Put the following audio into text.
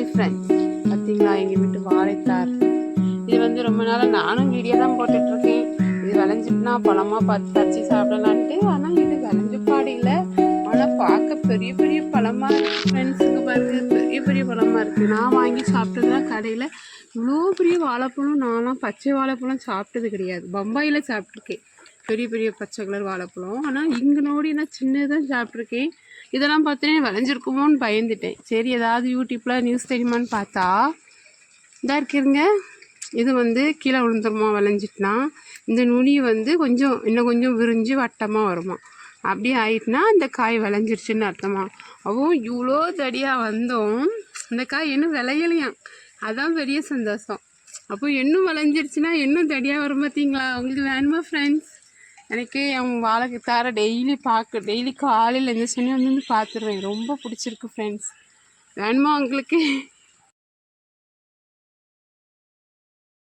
Hi friends, பார்த்தீங்களா எங்கள் வீட்டு வாழைத்தார். இது வந்து ரொம்ப நாளாக நானும் வீடியோ தான் போட்டுட்ருக்கேன். இது விளைஞ்சிட்டுனா பழமாக பார்த்து பறித்து சாப்பிடலான்ட்டு. ஆனால் இது விளைஞ்ச பாடு இல்லை. ஆனால் பார்க்க பெரிய பெரிய பழமாக இருக்குது ஃப்ரெண்ட்ஸுக்கு பாருங்க, பெரிய பெரிய பழமாக இருக்குது. நான் வாங்கி சாப்பிட்டதுலாம் கடையில் இவ்வளோ பெரிய வாழைப்பழம் நான்லாம் பச்சை வாழைப்பழம் சாப்பிட்டது கிடையாது. பம்பாயில் சாப்பிட்ருக்கேன் பெரிய பெரிய பச்சை கலர் வாழைப்பழம். ஆனால் இங்கே நோடி நான் சின்னதாக சாப்பிட்ருக்கேன். இதெல்லாம் பார்த்தீங்கன்னா விளைஞ்சிருக்குமோன்னு பயந்துட்டேன். சரி ஏதாவது யூடியூப்பில் நியூஸ் தெரியுமான்னு பார்த்தா இதாக இருக்குங்க. இது வந்து கீழே விழுந்துருமா விளைஞ்சிட்டுனா, இந்த நுனி வந்து இன்னும் கொஞ்சம் விரிஞ்சு வட்டமாக வருமா. அப்படி ஆயிட்டுனா இந்த காய் விளைஞ்சிருச்சுன்னு அர்த்தமா. இவ்வளோ தடியாக வந்தோம், இந்த காய் இன்னும் விளையலையாம். அதான் பெரிய சந்தோஷம். இன்னும் விளைஞ்சிருச்சுன்னா இன்னும் தடியாக வரும். பார்த்தீங்களா? உங்களுக்கு வேணுமா ஃப்ரெண்ட்ஸ்? எனக்கு என் வாழைத்தார டெய்லி காலையில் எழுந்திரிச்சோன்னே வந்து பார்த்துருவேன். ரொம்ப பிடிச்சிருக்கு ஃப்ரெண்ட்ஸ். வேணுமா உங்களுக்கு?